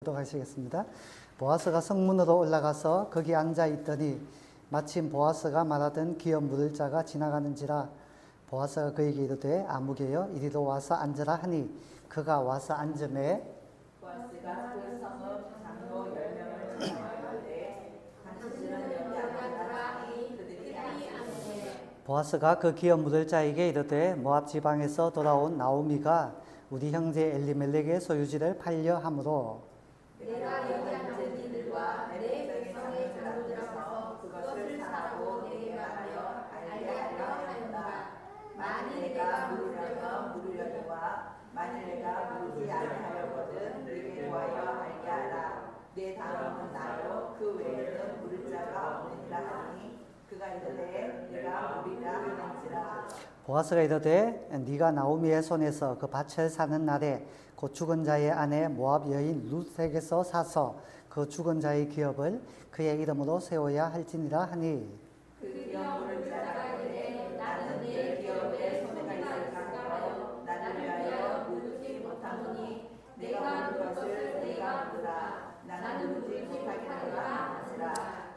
하시겠습니다. 보아스가 성문으로 올라가서 거기 앉아 있더니 마침 보아스가 말하던 기업 물을 자가 지나가는지라. 보아스가 그에게 이르되 아무개여 이리로 와서 앉으라 하니 그가 와서 앉음에 보아스가 그 성읍 장로 10명을 청하되 당신은 여기 앉으라 하니 그들이 앉으되 보아스가 그 기업 물을 자에게 이르되 모압 지방에서 돌아온 나오미가 우리 형제 엘리멜렉의 소유지를 팔려 함으로 내가 여기 앉은 이들과 내 백성의 장로들에서 그것을 사고 내게 말하여 알게 하려 하였다. 만일 내가 물으려니와 만일 내가 물지 아니하려거든 내게 구하여 알게 하라. 내 다음은 나요 그 외에는 물을 자가 없느니라 하니 그가 이르되 내가 물이라 하는지라. 보아스가 이르되 네가 나오미의 손에서 그 밭을 사는 날에 곧 죽은 자의 아내 모압 여인 룻에게서 사서 그 죽은 자의 기업을 그의 이름으로 세워야 할지니라 하니 그 기업 물을 자가 이르되 나는 내 기업에 손해가 있을까 하여 나를 위하여 물지 못하노니 내가 물을 것을 내가 물으라. 나는 물지 못하겠노라 하시라.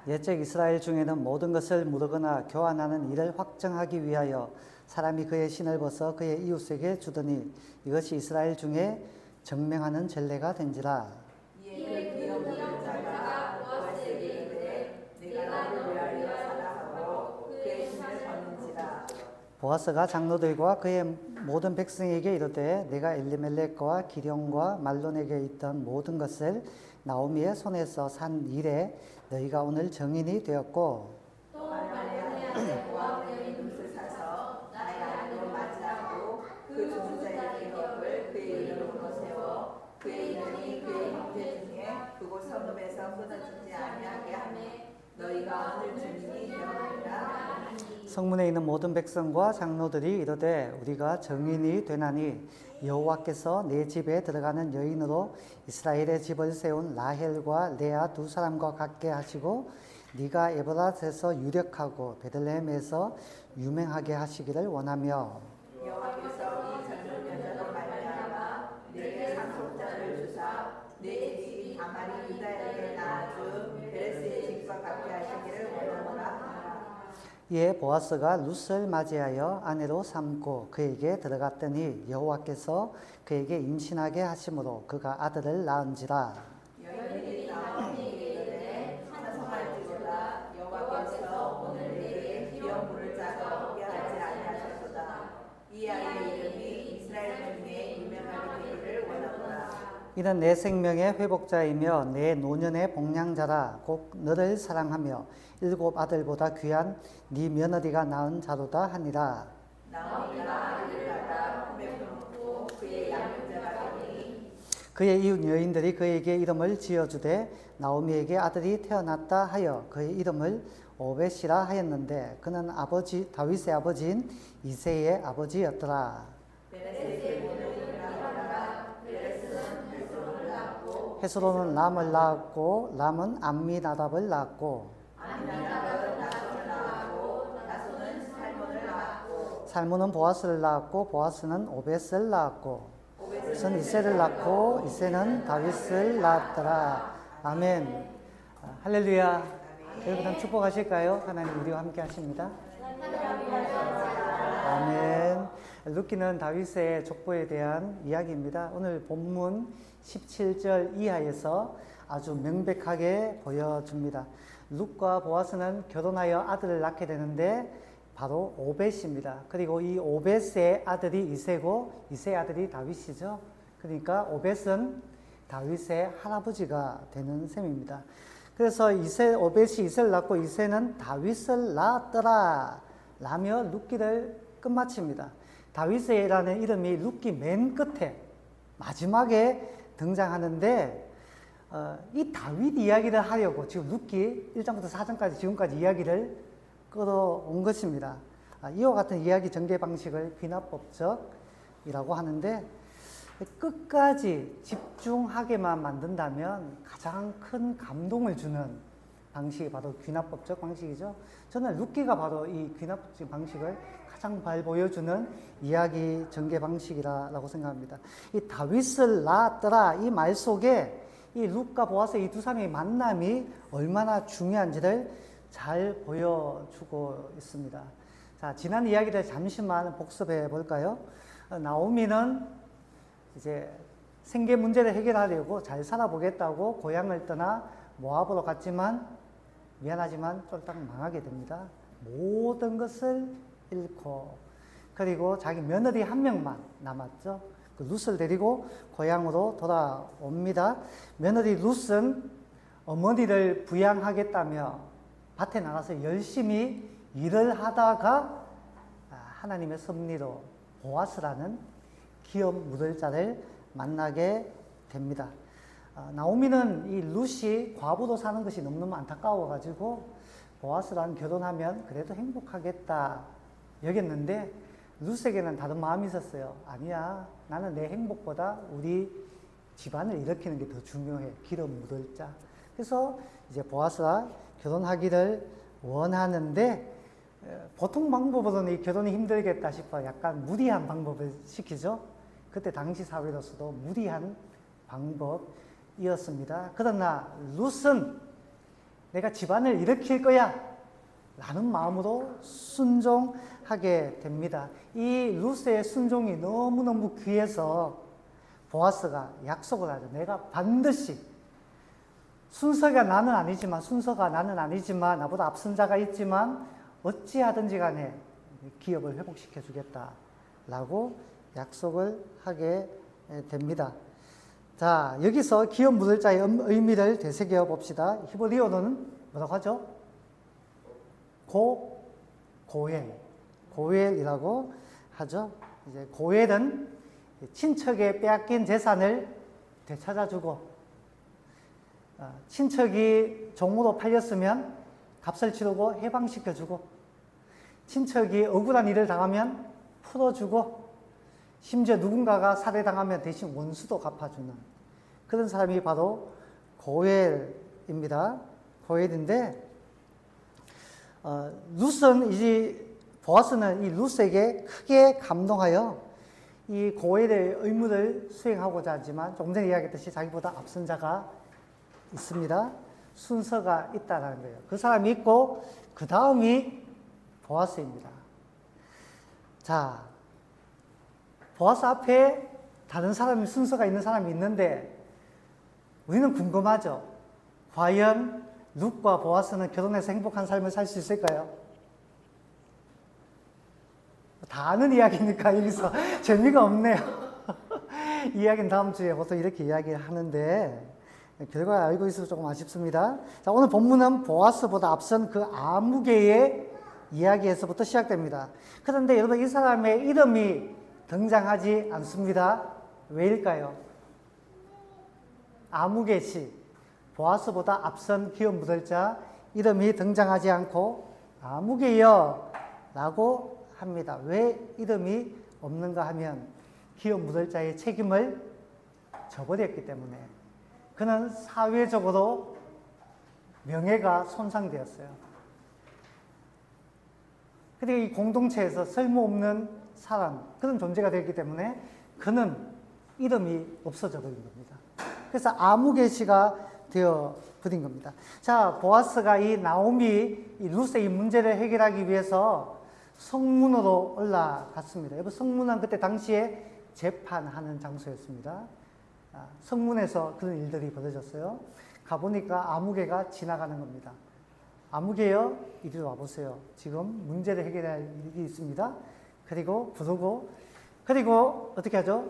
옛적 이스라엘 중에는 모든 것을 물으거나 교환하는 일을 확정하기 위하여 사람이 그의 신을 벗어 그의 이웃에게 주더니 이것이 이스라엘 중에 정명하는 전례가 된지라. 이에 그 기업 물을 자가 보아스에게 이르되 내가 너를 위하여 사라 하고 그의 신을 벗는지라. 보아스가 장로들과 그의 모든 백성에게 이르되 내가 엘리멜렉과 기령과 말론에게 있던 모든 것을 나오미의 손에서 산 일에 너희가 오늘 증인이 되었고 또 말하여 모압 여인 룻을 사서 나의 아내로 맞이하고 그 죽은 자의 기업을 그의 이름으로 세워 그의 이름이 그의 형제 중에 그곳 성읍에서 끊어지지 아니하게 하매 너희가 오늘 증인이 되었느니라 하니. 성문에 있는 모든 백성과 장로들이 이르되 우리가 증인이 되나니 여호와께서 내 집에 들어가는 여인으로 이스라엘의 집을 세운 라헬과 레아 두 사람과 같게 하시고 네가 에브라스에서 유력하고 베들레헴에서 유명하게 하시기를 원하며 여호와께서 이 젊은 여자로 말미암아 내게 상속자를 주사 내 집이 다말이 유다에게 낳아준 베레스의 집과 같게 하시기를 원하노라 하노라. 이에 보아스가 룻을 맞이하여 아내로 삼고 그에게 들어갔더니 여호와께서 그에게 임신하게 하심으로 그가 아들을 낳은지라. 여인들이 나오미에게 이르되 찬송할지로다. 여호와께서 오늘 내게 기업 물을 자가 없게 하지 아니하셨도다. 이 아이의 이름이 이스라엘 중에 유명하게 되기를 원하노라. 이는 내 생명의 회복자이며 내 노년의 복량자라. 곧 너를 사랑하며 7 아들보다 귀한 네 며느리가 낳은 자로다 하니라. 나오미가 아이를 낳아 품에 품고 그의 양육자가 되니 그의 이웃 여인들이 그에게 이름을 지어주되 나오미에게 아들이 태어났다 하여 그의 이름을 오벳이라 하였는데 그는 다윗의 아버지인 이새의 아버지였더라. 베레스의 모는 이라하라. 베레스는 헬스론을 낳았고 헤스론은 람을 낳았고 람은 암미나답을 낳았고 암미나답은 나손을 낳았고 나손은 살몬을 낳았고 살몬은 보아스를 낳았고 보아스는 오벳을 낳았고 오벳은 이새를 낳고 이새는 다윗을 낳았더라. 아멘. 할렐루야. 여러분 축복하실까요? 하나님 우리와 함께 하십니다. 아멘. 룻기는 다윗의 족보에 대한 이야기입니다. 오늘 본문 17절 이하에서 아주 명백하게 보여줍니다. 룻과 보아스는 결혼하여 아들을 낳게 되는데 바로 오벳입니다. 그리고 이 오벳의 아들이 이새고 이새의 아들이 다윗이죠. 그러니까 오벳은 다윗의 할아버지가 되는 셈입니다. 그래서 오벳이 이새를 낳고 이새는 다윗을 낳았더라 라며 룻기를 끝마칩니다. 다윗이라는 이름이 룻기 맨 끝에 마지막에 등장하는데 이 다윗 이야기를 하려고 지금 룻기 1장부터 4장까지 지금까지 이야기를 끌어온 것입니다. 이와 같은 이야기 전개 방식을 귀납법적이라고 하는데 끝까지 집중하게만 만든다면 가장 큰 감동을 주는 방식이 바로 귀납법적 방식이죠. 저는 룻기가 바로 이 귀납법적 방식을 가장 잘 보여주는 이야기 전개 방식이라고 생각합니다. 이 다윗을 낳았더라 이 말 속에 이 룻과 보아스 이 두 사람의 만남이 얼마나 중요한지를 잘 보여주고 있습니다. 자, 지난 이야기를 잠시만 복습해 볼까요? 나오미는 이제 생계 문제를 해결하려고 잘 살아보겠다고 고향을 떠나 모압으로 갔지만 미안하지만 쫄딱 망하게 됩니다. 모든 것을 잃고 그리고 자기 며느리 한 명만 남았죠. 그 룻을 데리고 고향으로 돌아옵니다. 며느리 룻은 어머니를 부양하겠다며 밭에 나가서 열심히 일을 하다가 하나님의 섭리로 보아스라는 기업 묻을 자를 만나게 됩니다. 나오미는 이 룻이 과부로 사는 것이 너무너무 안타까워가지고 보아스랑 결혼하면 그래도 행복하겠다 여겼는데 룻에게는 다른 마음이 있었어요. 아니야, 나는 내 행복보다 우리 집안을 일으키는 게 더 중요해. 기름 묻을 자. 그래서 이제 보아스와 결혼하기를 원하는데 보통 방법으로는 이 결혼이 힘들겠다 싶어 약간 무리한 방법을 시키죠. 그때 당시 사회로서도 무리한 방법이었습니다. 그러나 룻은 내가 집안을 일으킬 거야 라는 마음으로 순종하게 됩니다. 이 룻의 순종이 너무너무 귀해서 보아스가 약속을 하죠. 내가 반드시 순서가 나는 아니지만 나보다 앞선 자가 있지만 어찌하든지 간에 기업을 회복시켜 주겠다 라고 약속을 하게 됩니다. 자, 여기서 기업 묻을 자의 의미를 되새겨 봅시다. 히브리어로는 뭐라고 하죠? 고엘이라고 하죠. 이제 고엘은 친척의 빼앗긴 재산을 되찾아주고, 친척이 종으로 팔렸으면 값을 치르고 해방시켜주고, 친척이 억울한 일을 당하면 풀어주고, 심지어 누군가가 살해당하면 대신 원수도 갚아주는 그런 사람이 바로 고엘입니다. 고엘인데, 보아스는 이 룻에게 크게 감동하여 이 고엘의 의무를 수행하고자 하지만 조금 전에 이야기했듯이 자기보다 앞선 자가 있습니다. 순서가 있다는 거예요. 그 사람이 있고 그 다음이 보아스입니다. 자, 보아스 앞에 다른 사람이 순서가 있는 사람이 있는데 우리는 궁금하죠. 과연 룻과 보아스는 결혼해서 행복한 삶을 살 수 있을까요? 다 아는 이야기니까 여기서 재미가 없네요. 이야기는 다음 주에 보통 이렇게 이야기를 하는데 결과 알고 있어서 조금 아쉽습니다. 자, 오늘 본문은 보아스보다 앞선 그 아무개의 이야기에서부터 시작됩니다. 그런데 여러분 이 사람의 이름이 등장하지 않습니다. 왜일까요? 아무개시, 보아스보다 앞선 기업 묻을 자 이름이 등장하지 않고 아무개여 라고 합니다. 왜 이름이 없는가 하면 기업 묻을 자의 책임을 져버렸기 때문에 그는 사회적으로 명예가 손상되었어요. 그리고 이 공동체에서 쓸모없는 사람, 그런 존재가 되었기 때문에 그는 이름이 없어져 버린 겁니다. 그래서 아무개시가 되어 버린 겁니다. 자, 보아스가 이 나오미, 이 룻의 이 문제를 해결하기 위해서 성문으로 올라갔습니다. 여러분, 성문은 그때 당시에 재판하는 장소였습니다. 성문에서 그런 일들이 벌어졌어요. 가보니까 아무개가 지나가는 겁니다. 아무개여, 이리로 와보세요. 지금 문제를 해결할 일이 있습니다. 그리고 부르고, 그리고 어떻게 하죠?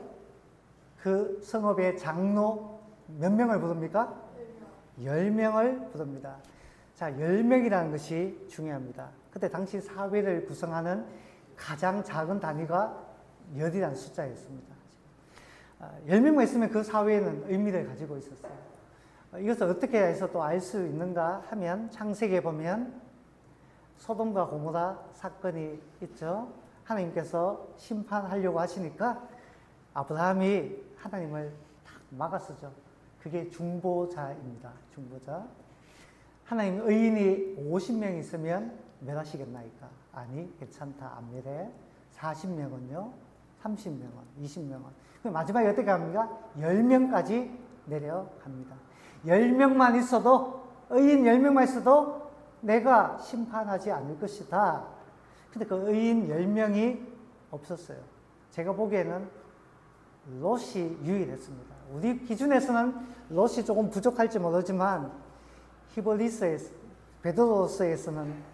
그 성읍의 장로 몇 명을 부릅니까? 10명을 부릅니다. 자, 10명이라는 것이 중요합니다. 그때 당시 사회를 구성하는 가장 작은 단위가 열이라는 숫자였습니다. 10명만 있으면 그 사회는 의미를 가지고 있었어요. 이것을 어떻게 해서 또 알 수 있는가 하면 창세기에 보면 소돔과 고모라 사건이 있죠. 하나님께서 심판하려고 하시니까 아브라함이 하나님을 딱 막아서죠. 그게 중보자입니다. 중보자. 하나님 의인이 50명 있으면 멸하시겠나이까? 아니, 괜찮다. 안 멸해. 40명은요. 30명은, 20명은. 마지막에 어떻게 합니까? 10명까지 내려갑니다. 10명만 있어도, 의인 10명만 있어도 내가 심판하지 않을 것이다. 근데 그 의인 10명이 없었어요. 제가 보기에는 롯이 유일했습니다. 우리 기준에서는 롯이 조금 부족할지 모르지만 히브리서에서, 베드로서에서는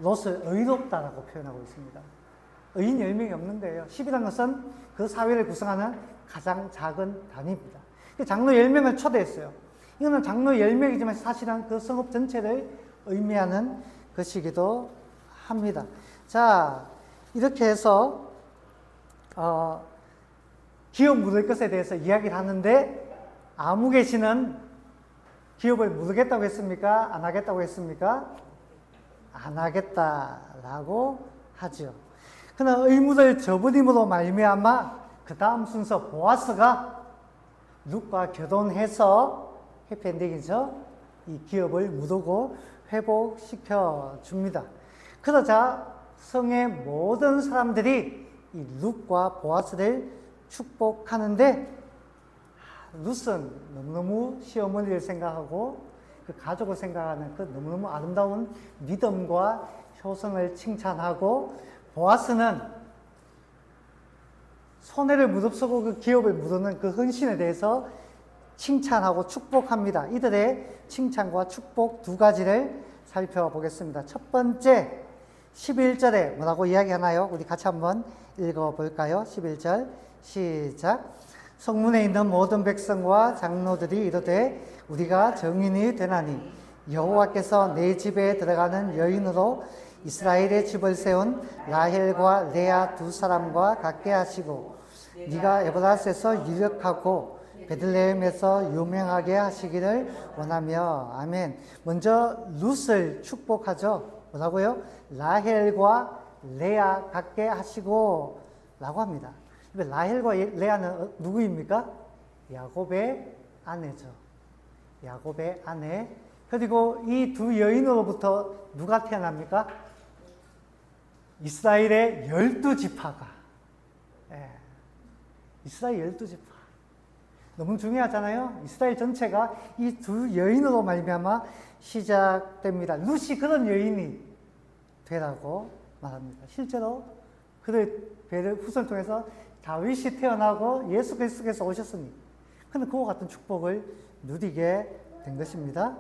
롯을 의롭다라고 표현하고 있습니다. 의인 10명이 없는 거예요. 10이라는 것은 그 사회를 구성하는 가장 작은 단위입니다. 장로 10명을 초대했어요. 이거는 장로 10명이지만 사실은 그 성읍 전체를 의미하는 것이기도 합니다. 자, 이렇게 해서 기업 묻을 것에 대해서 이야기를 하는데, 아무개시는 기업을 묻겠다고 했습니까? 안 하겠다고 했습니까? 안 하겠다라고 하죠. 그러나 의무를 저버림으로 말미암아 그 다음 순서 보아스가 룻과 결혼해서 해피엔딩이죠. 이 기업을 묻고 회복시켜 줍니다. 그러자 성의 모든 사람들이 이 룻과 보아스를 축복하는데, 룻은 너무너무 시어머니를 생각하고 그 가족을 생각하는 그 너무너무 아름다운 믿음과 효성을 칭찬하고, 보아스는 손해를 무릅쓰고 그 기업을 묻는 그 헌신에 대해서 칭찬하고 축복합니다. 이들의 칭찬과 축복 두 가지를 살펴보겠습니다. 첫 번째, 11절에 뭐라고 이야기하나요? 우리 같이 한번 읽어볼까요? 11절 시작. 성문에 있는 모든 백성과 장로들이 이르되 우리가 증인이 되나니 여호와께서 내 집에 들어가는 여인으로 이스라엘의 집을 세운 라헬과 레아 두 사람과 같게 하시고 네가 에브라스에서 유력하고 베들레헴에서 유명하게 하시기를 원하며. 아멘. 먼저 룻을 축복하죠. 뭐라고요? 라헬과 레아 같게 하시고 라고 합니다. 라헬과 레아는 누구입니까? 야곱의 아내죠. 야곱의 아내. 그리고 이 두 여인으로부터 누가 태어납니까? 이스라엘의 12지파가. 예. 이스라엘 12지파. 너무 중요하잖아요. 이스라엘 전체가 이 두 여인으로 말미암아 시작됩니다. 룻이 그런 여인이 되라고 말합니다. 실제로 그의 후손을 통해서 다윗이 태어나고 예수 그리스도께서 오셨으니, 근데 그와 같은 축복을 누리게 된 것입니다.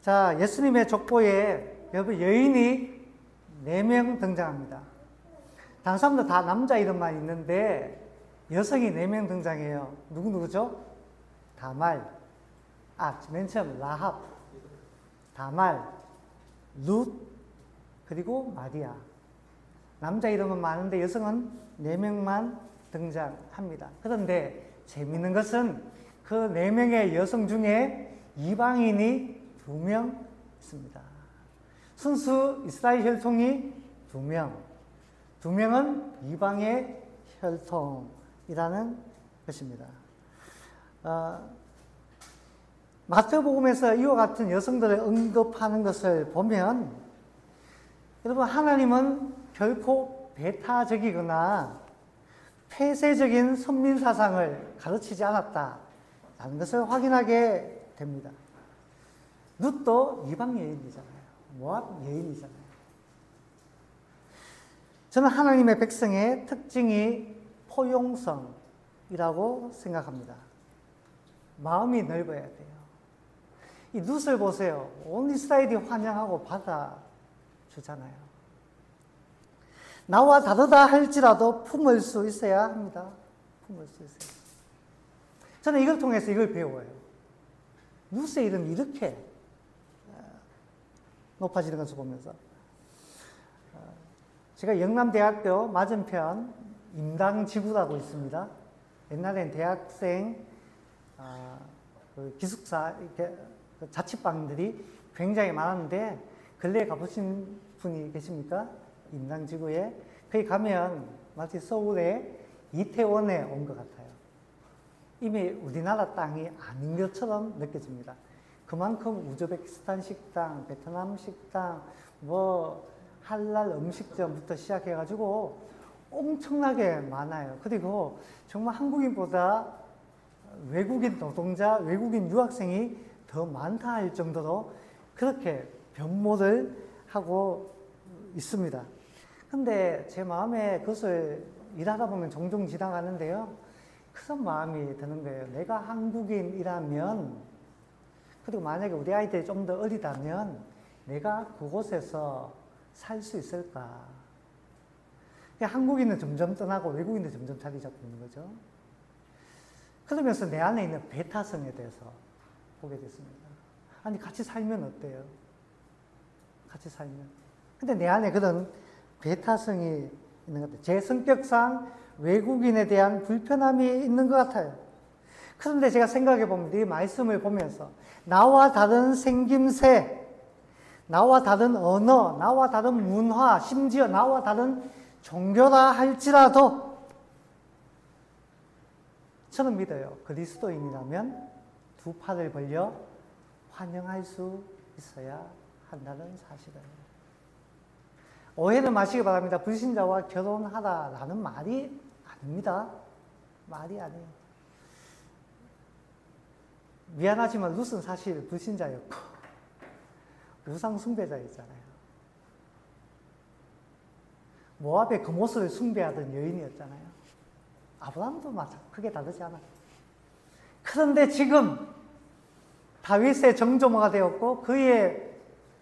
자, 예수님의 족보에 여러분 여인이 4명 등장합니다. 다른 사람들 다 남자 이름만 있는데 여성이 4명 등장해요. 누구죠? 다말, 맨 처음 라합, 다말, 룻, 그리고 마리아. 남자 이름은 많은데 여성은 4명만 등장합니다. 그런데 재미있는 것은 그 4명의 여성 중에 이방인이 2명 있습니다. 순수 이스라엘 혈통이 2명. 2명은 이방의 혈통이라는 것입니다. 마태복음에서 이와 같은 여성들을 언급하는 것을 보면, 여러분, 하나님은 결코 배타적이거나 폐쇄적인 선민사상을 가르치지 않았다라는 것을 확인하게 됩니다. 룻도 이방 여인이잖아요. 모압 여인이잖아요. 저는 하나님의 백성의 특징이 포용성이라고 생각합니다. 마음이 넓어야 돼요. 이 룻을 보세요. 온 이스라엘이 환영하고 받아주잖아요. 나와 다르다 할지라도 품을 수 있어야 합니다. 품을 수 있어요. 저는 이걸 통해서 이걸 배워요. 룻의 이름이 이렇게 높아지는 것을 보면서, 제가 영남대학교 맞은편 임당지구라고 있습니다. 옛날엔 대학생 기숙사 자취방들이 굉장히 많았는데, 근래에 가보신 분이 계십니까? 임당지구에. 거기 가면 마치 서울의 이태원에 온 것 같아요. 이미 우리나라 땅이 아닌 것처럼 느껴집니다. 그만큼 우즈베키스탄 식당, 베트남 식당, 할랄 음식점부터 시작해가지고 엄청나게 많아요. 그리고 정말 한국인보다 외국인 노동자, 외국인 유학생이 더 많다 할 정도로 그렇게 변모를 하고 있습니다. 근데 제 마음에 그것을 일하다 보면 종종 지나가는데요. 그런 마음이 드는 거예요. 내가 한국인이라면, 그리고 만약에 우리 아이들이 좀 더 어리다면 내가 그곳에서 살 수 있을까? 한국인은 점점 떠나고 외국인은 점점 자리 잡고 있는 거죠. 그러면서 내 안에 있는 배타성에 대해서 보게 됐습니다. 아니, 같이 살면 어때요? 같이 살면. 근데 내 안에 그런 배타성이 있는 것 같아요. 제 성격상 외국인에 대한 불편함이 있는 것 같아요. 그런데 제가 생각해 보면 이 말씀을 보면서 나와 다른 생김새, 나와 다른 언어, 나와 다른 문화, 심지어 나와 다른 종교라 할지라도 저는 믿어요. 그리스도인이라면 두 팔을 벌려 환영할 수 있어야 한다는 사실을. 오해는 마시기 바랍니다. 불신자와 결혼하라라는 말이 아닙니다. 말이 아니에요. 미안하지만 룻은 사실 불신자였고 우상 숭배자였잖아요. 모압의 금옷을 숭배하던 여인이었잖아요. 아브라함도 맞아. 크게 다르지 않아요. 그런데 지금 다윗의 정조모가 되었고 그의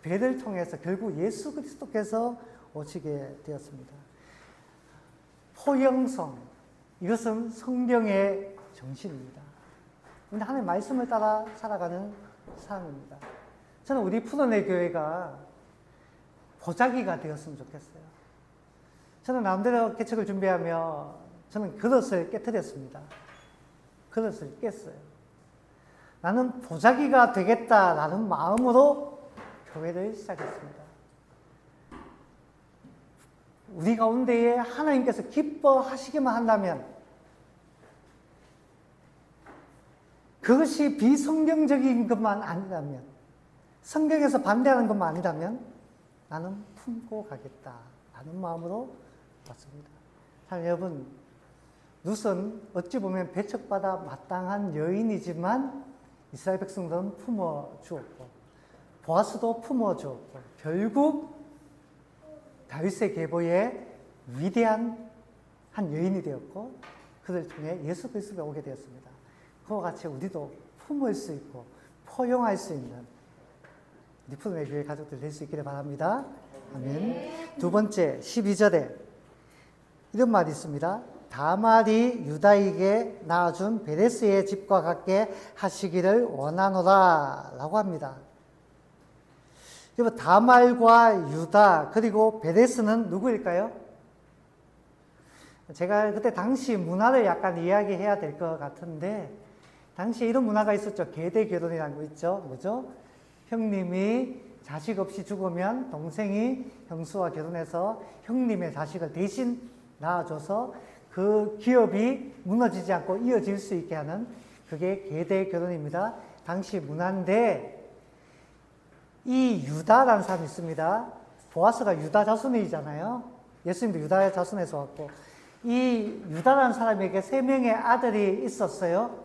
배를 통해서 결국 예수 그리스도께서 오시게 되었습니다. 포용성, 이것은 성경의 정신입니다. 하나님의 말씀을 따라 살아가는 사람입니다. 저는 우리 푸른의 교회가 보자기가 되었으면 좋겠어요. 저는 나름대로 개척을 준비하며 저는 그릇을 깨뜨렸습니다. 그릇을 깼어요. 나는 보자기가 되겠다라는 마음으로 교회를 시작했습니다. 우리 가운데에 하나님께서 기뻐하시기만 한다면, 그것이 비성경적인 것만 아니라면, 성경에서 반대하는 것만 아니라면 나는 품고 가겠다라는 마음으로 왔습니다. 사실 여러분, 룻은 어찌 보면 배척받아 마땅한 여인이지만 이스라엘 백성들은 품어주었고 보아스도 품어주었고 결국 다윗의 계보에 위대한 한 여인이 되었고 그들 통해 예수 그리스도가 오게 되었습니다. 그와 같이 우리도 품을 수 있고 포용할 수 있는 우리 푸른의 교회 가족들 될 수 있기를 바랍니다. 아멘. 두 번째 12절에 이런 말이 있습니다. 다말이 유다에게 낳아준 베레스의 집과 같게 하시기를 원하노라 라고 합니다. 여러분, 다말과 유다 그리고 베레스는 누구일까요? 제가 그때 당시 문화를 약간 이야기해야 될 것 같은데 당시에 이런 문화가 있었죠. 계대 결혼이라는 거 있죠. 뭐죠? 형님이 자식 없이 죽으면 동생이 형수와 결혼해서 형님의 자식을 대신 낳아줘서 그 기업이 무너지지 않고 이어질 수 있게 하는 그게 계대 결혼입니다. 당시 문화인데 이 유다라는 사람이 있습니다. 보아스가 유다 자손이잖아요. 예수님도 유다 자손에서 왔고 이 유다라는 사람에게 3명의 아들이 있었어요.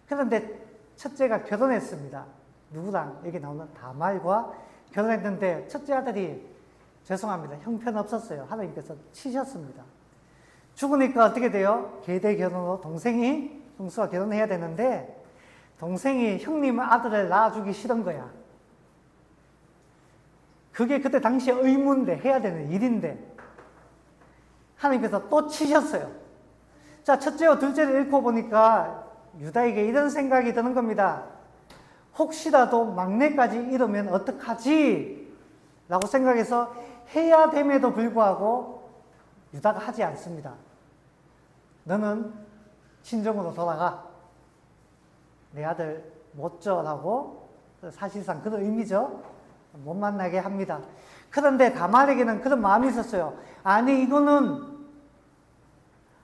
그런데 첫째가 결혼했습니다. 누구랑? 여기 나오는 다말과 결혼했는데 첫째 아들이 죄송합니다. 형편없었어요. 하나님께서 치셨습니다. 죽으니까 어떻게 돼요? 계대 결혼으로 동생이 형수와 결혼해야 되는데 동생이 형님 아들을 낳아주기 싫은 거야. 그게 그때 당시에 의무인데 해야 되는 일인데 하나님께서 또 치셨어요. 자, 첫째와 둘째를 잃고 보니까 유다에게 이런 생각이 드는 겁니다. 혹시라도 막내까지 잃으면 어떡하지? 라고 생각해서 해야 됨에도 불구하고 유다가 하지 않습니다. 너는 친정으로 돌아가. 내 아들 못 줘라고 사실상 그런 의미죠. 못 만나게 합니다. 그런데 다말에게는 그런 마음이 있었어요. 아니, 이거는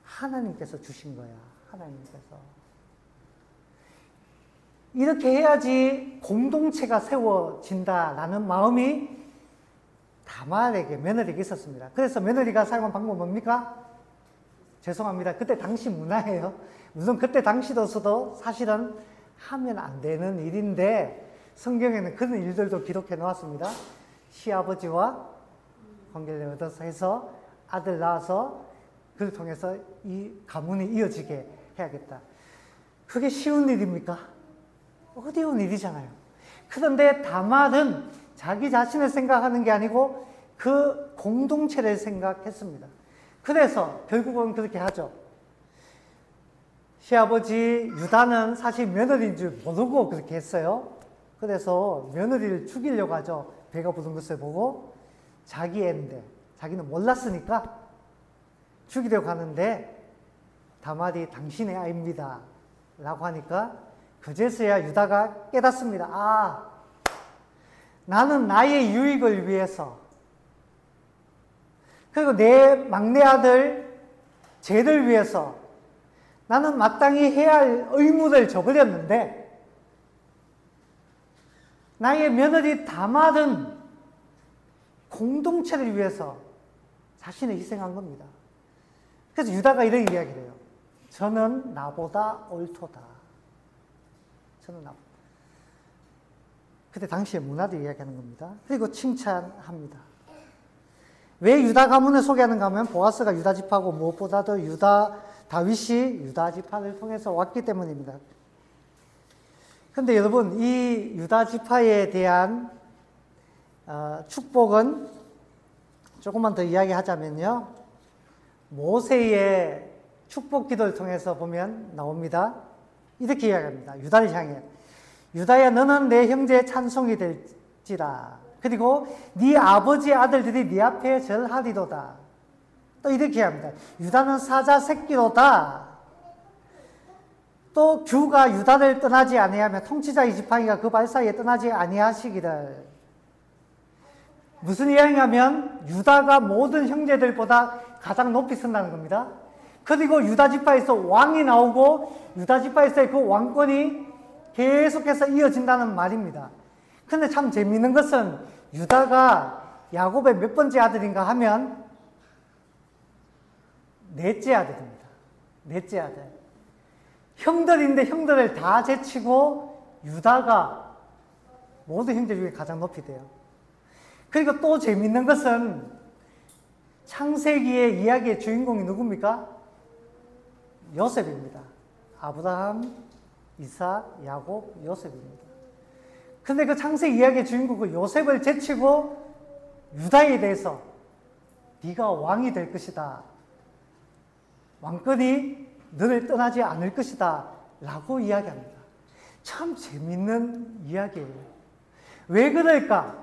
하나님께서 주신 거야. 하나님께서. 이렇게 해야지 공동체가 세워진다라는 마음이 다말에게, 며느리에게 있었습니다. 그래서 며느리가 사용한 방법은 뭡니까? 죄송합니다. 그때 당시 문화예요. 무슨 그때 당시로서도 사실은 하면 안 되는 일인데 성경에는 그런 일들도 기록해 놓았습니다. 시아버지와 관계를 얻어서 해서 아들 낳아서 그를 통해서 이 가문이 이어지게 해야겠다. 그게 쉬운 일입니까? 어려운 일이잖아요. 그런데 다말은 자기 자신을 생각하는 게 아니고 그 공동체를 생각했습니다. 그래서 결국은 그렇게 하죠. 시아버지 유다는 사실 며느리인 줄 모르고 그렇게 했어요. 그래서 며느리를 죽이려고 하죠. 배가 부른 것을 보고 자기 애인데 자기는 몰랐으니까 죽이려고 하는데 다말이 당신의 아입니다 라고 하니까 그제서야 유다가 깨닫습니다. 아, 나는 나의 유익을 위해서 그리고 내 막내 아들 쟤를 위해서 나는 마땅히 해야 할 의무를 저버렸는데 나의 며느리 다말은 공동체를 위해서 자신을 희생한 겁니다. 그래서 유다가 이런 이야기를 해요. 저는 나보다 옳도다. 저는 나보다. 그때 당시의 문화를 이야기하는 겁니다. 그리고 칭찬합니다. 왜 유다 가문을 소개하는가 하면 보아스가 유다 지파고 무엇보다도 다윗이 유다 지파를 통해서 왔기 때문입니다. 그런데 여러분, 이 유다 지파에 대한 축복은 조금만 더 이야기하자면요. 모세의 축복 기도를 통해서 보면 나옵니다. 이렇게 이야기합니다. 유다를 향해. 유다야, 너는 내 형제의 찬송이 될지라. 그리고 네 아버지의 아들들이 네 앞에 절하리로다. 또 이렇게 합니다. 유다는 사자 새끼로다. 또 규가 유다를 떠나지 아니하며 통치자의 지팡이가 그 발 사이에 떠나지 아니하시기를. 무슨 이야기냐면 유다가 모든 형제들보다 가장 높이 선다는 겁니다. 그리고 유다 지파에서 왕이 나오고 유다 지파에서의 그 왕권이 계속해서 이어진다는 말입니다. 근데 참 재미있는 것은 유다가 야곱의 몇 번째 아들인가 하면 넷째 아들입니다. 넷째 아들. 형들인데 형들을 다 제치고 유다가 모든 형제 중에 가장 높이 돼요. 그리고 또 재미있는 것은 창세기의 이야기의 주인공이 누굽니까? 요셉입니다. 아브라함, 이삭, 야곱, 요셉입니다. 근데 그 창세기 이야기의 주인공은 요셉을 제치고 유다에 대해서 네가 왕이 될 것이다. 왕권이 너를 떠나지 않을 것이다. 라고 이야기합니다. 참 재밌는 이야기예요. 왜 그럴까?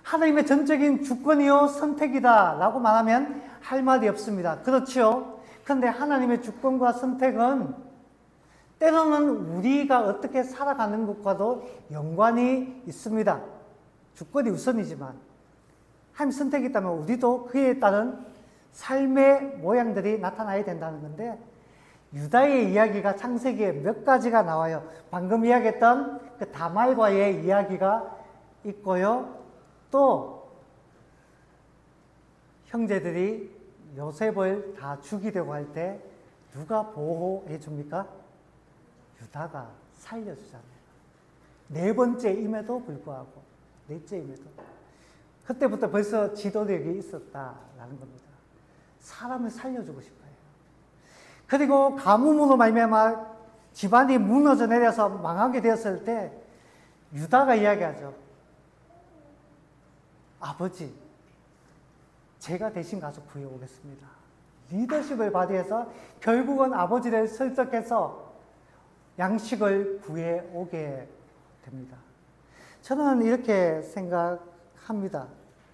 하나님의 전적인 주권이요 선택이다 라고 말하면 할 말이 없습니다. 그렇죠? 그런데 하나님의 주권과 선택은 때로는 우리가 어떻게 살아가는 것과도 연관이 있습니다. 주권이 우선이지만 하나님 선택이 있다면 우리도 그에 따른 삶의 모양들이 나타나야 된다는 건데 유다의 이야기가 창세기에 몇 가지가 나와요. 방금 이야기했던 그 다말과의 이야기가 있고요. 또 형제들이 요셉을 다 죽이려고 할 때 누가 보호해 줍니까? 유다가 살려주잖아요. 네 번째임에도 불구하고, 넷째임에도. 그때부터 벌써 지도력이 있었다라는 겁니다. 사람을 살려주고 싶어요. 그리고 가뭄으로 말미암아 집안이 무너져 내려서 망하게 되었을 때 유다가 이야기하죠. 아버지, 제가 대신 가서 구해오겠습니다. 리더십을 발휘해서 결국은 아버지를 설득해서 양식을 구해오게 됩니다. 저는 이렇게 생각합니다.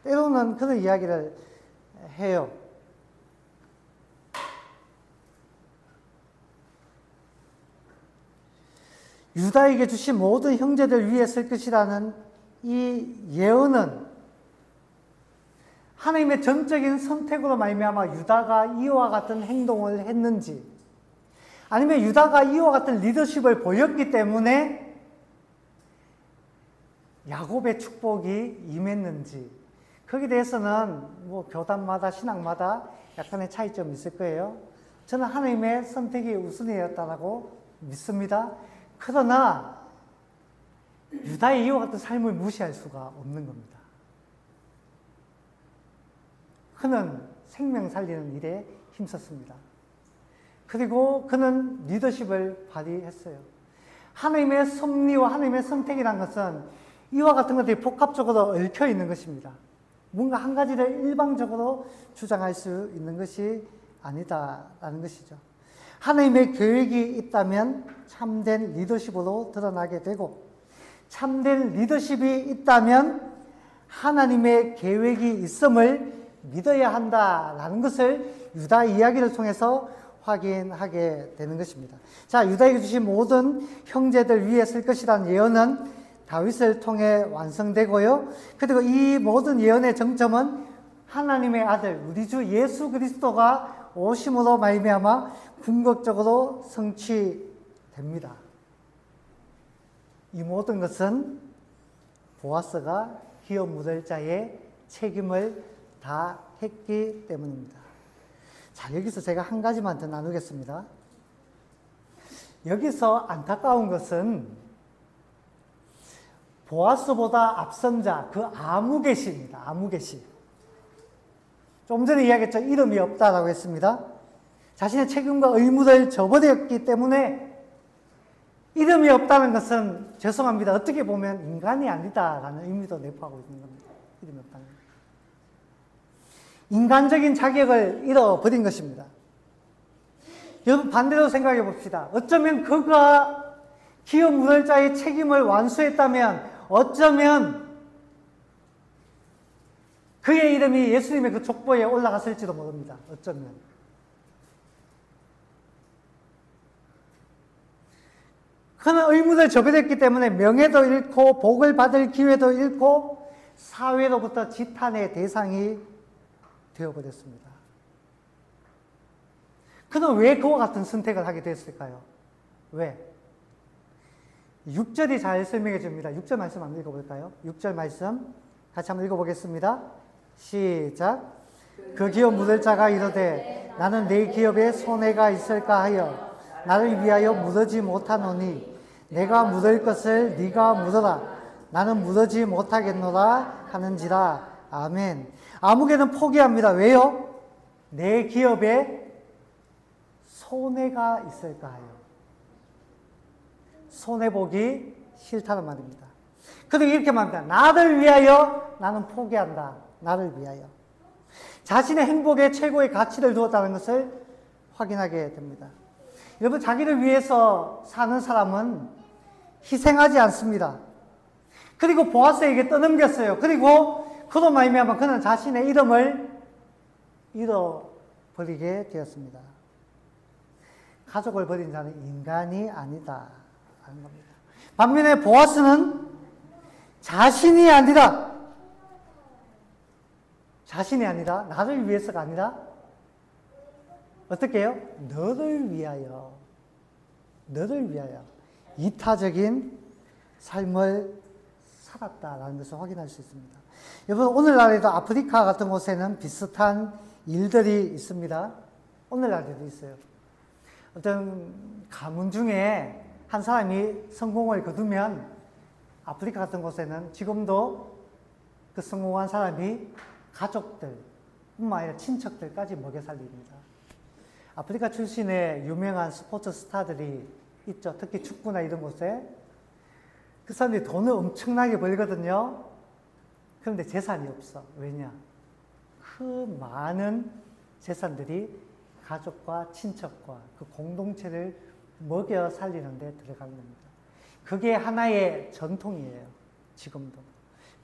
때로는 그런 이야기를 해요. 유다에게 주신 모든 형제들 위에 설 것이라는 이 예언은 하나님의 전적인 선택으로 말미암아 유다가 이와 같은 행동을 했는지 아니면 유다가 이와 같은 리더십을 보였기 때문에 야곱의 축복이 임했는지 거기에 대해서는 뭐 교단마다 신학마다 약간의 차이점이 있을 거예요. 저는 하나님의 선택이 우선이었다고 믿습니다. 그러나 유다의 이와 같은 삶을 무시할 수가 없는 겁니다. 그는 생명 살리는 일에 힘썼습니다. 그리고 그는 리더십을 발휘했어요. 하나님의 섭리와 하나님의 선택이라는 것은 이와 같은 것들이 복합적으로 얽혀 있는 것입니다. 뭔가 한 가지를 일방적으로 주장할 수 있는 것이 아니다라는 것이죠. 하나님의 계획이 있다면 참된 리더십으로 드러나게 되고, 참된 리더십이 있다면 하나님의 계획이 있음을 믿어야 한다라는 것을 유다 이야기를 통해서 확인하게 되는 것입니다. 자, 유다에게 주신 모든 형제들 위에 쓸 것이라는 예언은 다윗을 통해 완성되고요. 그리고 이 모든 예언의 정점은 하나님의 아들 우리 주 예수 그리스도가 오심으로 말미암아 궁극적으로 성취됩니다. 이 모든 것은 보아스가 기업 묻을 자의 책임을 다 했기 때문입니다. 자, 여기서 제가 한 가지만 더 나누겠습니다. 여기서 안타까운 것은 보아스보다 앞선 자, 그 아무개시입니다. 아무개시. 좀 전에 이야기했죠. 이름이 없다라고 했습니다. 자신의 책임과 의무를 저버렸기 때문에 이름이 없다는 것은 죄송합니다. 어떻게 보면 인간이 아니다라는 의미도 내포하고 있는 겁니다. 이름이 없다는 것. 인간적인 자격을 잃어버린 것입니다. 여러분 반대로 생각해 봅시다. 어쩌면 그가 기업 묻을 자의 책임을 완수했다면 어쩌면 그의 이름이 예수님의 그 족보에 올라갔을지도 모릅니다. 어쩌면. 그는 의무를 저버렸기 때문에 명예도 잃고 복을 받을 기회도 잃고 사회로부터 지탄의 대상이 되어버렸습니다. 그는 왜 그와 같은 선택을 하게 됐을까요? 왜? 6절이 잘 설명해 줍니다. 6절 말씀 한번 읽어볼까요? 6절 말씀 같이 한번 읽어보겠습니다. 시작. 그 기업 묻을 자가 이르되 나는 내 기업에 손해가 있을까 하여 나를 위하여 묻지 못하노니 내가 묻을 것을 네가 묻어라. 나는 묻지 못하겠노라 하는지라. 아멘. 아무개는 포기합니다. 왜요? 내 기업에 손해가 있을까 하여. 손해보기 싫다는 말입니다. 그리고 이렇게 말합니다. 나를 위하여 나는 포기한다. 나를 위하여. 자신의 행복에 최고의 가치를 두었다는 것을 확인하게 됩니다. 여러분, 자기를 위해서 사는 사람은 희생하지 않습니다. 그리고 보아스에게 떠넘겼어요. 그리고 그로 말미암아 그는 자신의 이름을 잃어버리게 되었습니다. 가족을 버린 자는 인간이 아니다 하는 겁니다. 반면에 보아스는 자신이 아니라 나를 위해서가 아니라 어떻게 해요? 너를 위하여 이타적인 삶을 살았다라는 것을 확인할 수 있습니다. 여러분, 오늘날에도 아프리카 같은 곳에는 비슷한 일들이 있습니다. 오늘날에도 있어요. 어떤 가문 중에 한 사람이 성공을 거두면 아프리카 같은 곳에는 지금도 그 성공한 사람이 가족들 뿐만 아니라 친척들까지 먹여 살립니다. 아프리카 출신의 유명한 스포츠 스타들이 있죠. 특히 축구나 이런 곳에. 그 사람들이 돈을 엄청나게 벌거든요. 그런데 재산이 없어. 왜냐? 그 많은 재산들이 가족과 친척과 그 공동체를 먹여 살리는 데 들어가는 겁니다. 그게 하나의 전통이에요. 지금도.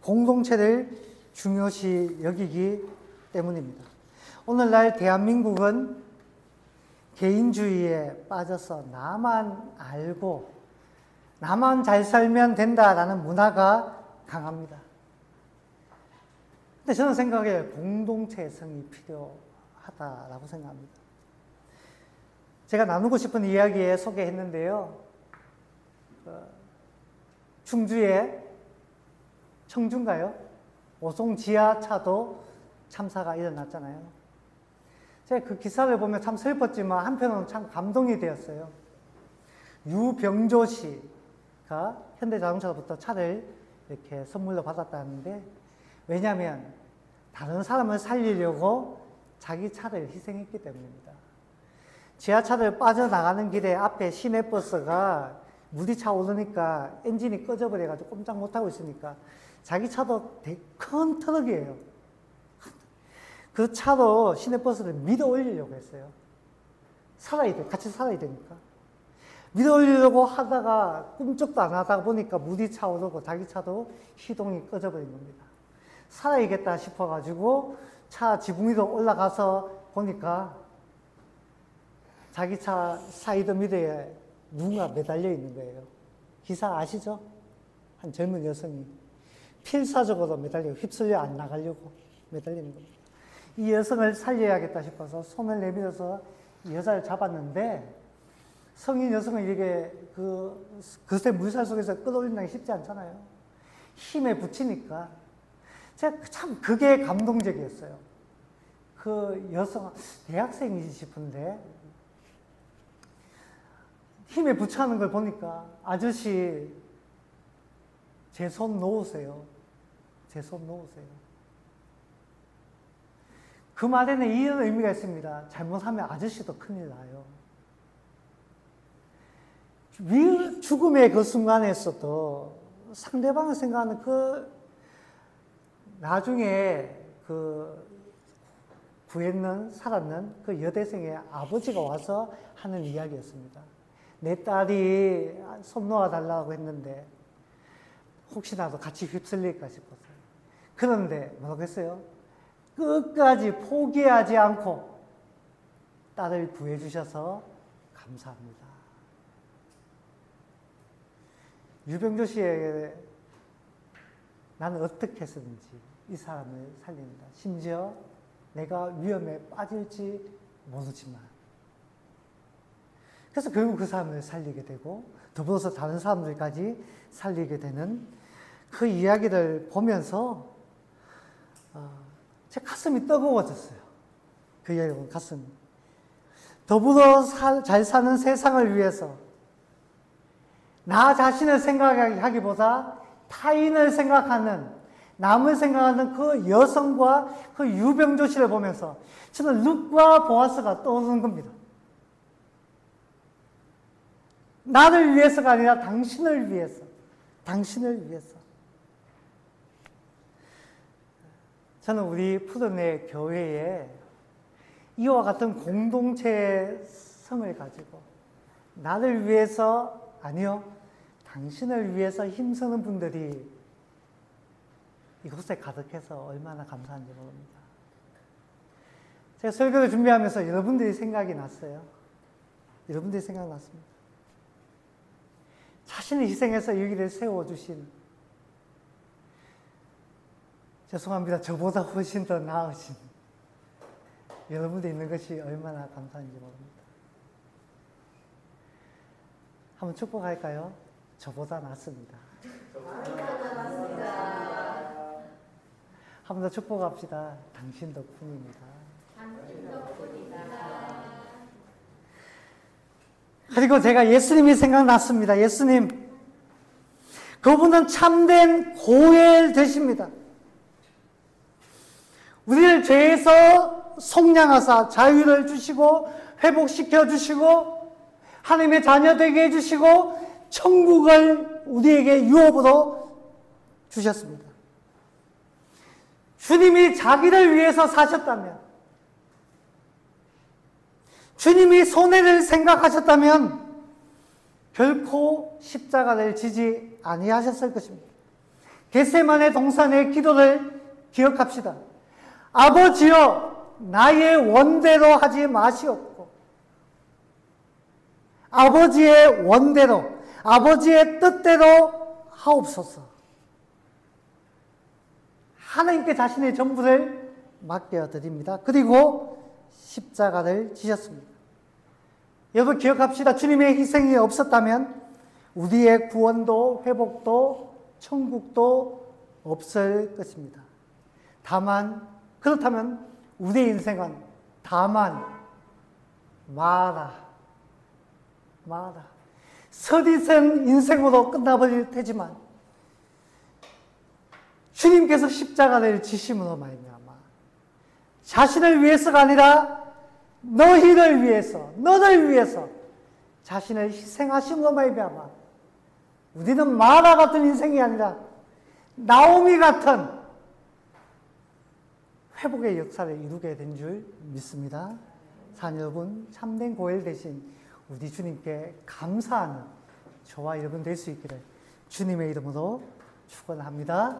공동체를 중요시 여기기 때문입니다. 오늘날 대한민국은 개인주의에 빠져서 나만 알고 나만 잘 살면 된다라는 문화가 강합니다. 근데 저는 생각해요. 공동체성이 필요하다라고 생각합니다. 제가 나누고 싶은 이야기에 소개했는데요. 충주에 청주인가요? 오송 지하차도 참사가 일어났잖아요. 제가 그 기사를 보면 참 슬펐지만 한편으로는 참 감동이 되었어요. 유병조 씨, 현대자동차로부터 차를 이렇게 선물로 받았다는데, 왜냐하면 다른 사람을 살리려고 자기 차를 희생했기 때문입니다. 지하철을 빠져나가는 길에 앞에 시내버스가 물이 차오르니까 엔진이 꺼져버려가지고 꼼짝 못하고 있으니까 자기 차도 되게 큰 트럭이에요. 그 차로 시내버스를 밀어 올리려고 했어요. 같이 살아야 되니까. 밀어 올리려고 하다가 꿈쩍도 안 하다 보니까 물이 차오르고 자기 차도 시동이 꺼져버린 겁니다. 살아야겠다 싶어가지고 차 지붕 위로 올라가서 보니까 자기 차 사이드 미러에 누군가 매달려 있는 거예요. 기사 아시죠? 한 젊은 여성이 필사적으로 매달리고 휩쓸려 안 나가려고 매달리는 겁니다. 이 여성을 살려야겠다 싶어서 손을 내밀어서 이 여자를 잡았는데, 성인 여성은 이게 그새 물살 속에서 끌어올린다는 게 쉽지 않잖아요. 힘에 붙이니까. 제가 참 그게 감동적이었어요. 그 여성, 대학생이지 싶은데, 힘에 붙여하는 걸 보니까, 아저씨, 제 손 놓으세요. 제 손 놓으세요. 그 말에는 이런 의미가 있습니다. 잘못하면 아저씨도 큰일 나요. 죽음의 그 순간에서도 상대방을 생각하는 나중에 살았는 그 여대생의 아버지가 와서 하는 이야기였습니다. 내 딸이 손 놓아달라고 했는데 혹시나도 같이 휩쓸릴까 싶었어요. 그런데 뭐라고 했어요? 끝까지 포기하지 않고 딸을 구해주셔서 감사합니다. 유병조 씨에게 나는 어떻게 했었는지 이 사람을 살립니다. 심지어 내가 위험에 빠질지 모르지만. 그래서 결국 그 사람을 살리게 되고 더불어서 다른 사람들까지 살리게 되는 그 이야기를 보면서 제 가슴이 뜨거워졌어요. 그 이야기 보면 가슴이. 더불어 잘 사는 세상을 위해서 나 자신을 생각하기보다 타인을 생각하는, 남을 생각하는 그 여성과 그 유병조 씨를 보면서 저는 룻과 보아스가 떠오르는 겁니다. 나를 위해서가 아니라 당신을 위해서, 당신을 위해서. 저는 우리 푸른의 교회에 이와 같은 공동체의 성을 가지고 나를 위해서, 아니요, 당신을 위해서 힘쓰는 분들이 이곳에 가득해서 얼마나 감사한지 모릅니다. 제가 설교를 준비하면서 여러분들이 생각이 났어요. 여러분들이 생각났습니다. 자신을 희생해서 여기를 세워주신, 죄송합니다. 저보다 훨씬 더 나으신 여러분들이 있는 것이 얼마나 감사한지 모릅니다. 한번 축복할까요? 저보다 낫습니다. 한 번 더 축복합시다. 당신 덕분입니다. 당신 덕분이다. 그리고 제가 예수님이 생각났습니다. 예수님. 그분은 참된 고엘 되십니다. 우리를 죄에서 속량하사 자유를 주시고 회복시켜 주시고 하나님의 자녀 되게 해주시고 천국을 우리에게 유업으로 주셨습니다. 주님이 자기를 위해서 사셨다면, 주님이 손해를 생각하셨다면 결코 십자가를 지지 아니하셨을 것입니다. 겟세마네 동산의 기도를 기억합시다. 아버지여, 나의 원대로 하지 마시옵고 아버지의 원대로, 아버지의 뜻대로 하옵소서. 하나님께 자신의 전부를 맡겨드립니다. 그리고 십자가를 지셨습니다. 여러분 기억합시다. 주님의 희생이 없었다면 우리의 구원도 회복도 천국도 없을 것입니다. 다만 그렇다면 우리의 인생은 다만 마라 서디센 인생으로 끝나버릴 테지만 주님께서 십자가를 지심으로 말미암아 자신을 위해서가 아니라 너희를 위해서, 너를 위해서 자신을 희생하심으로 말미암아 우리는 마라 같은 인생이 아니라 나오미 같은 회복의 역사를 이루게 된 줄 믿습니다. 사랑 여러분, 참된 고엘 대신 우리 주님께 감사하는 저와 여러분 될 수 있기를 주님의 이름으로 축원합니다.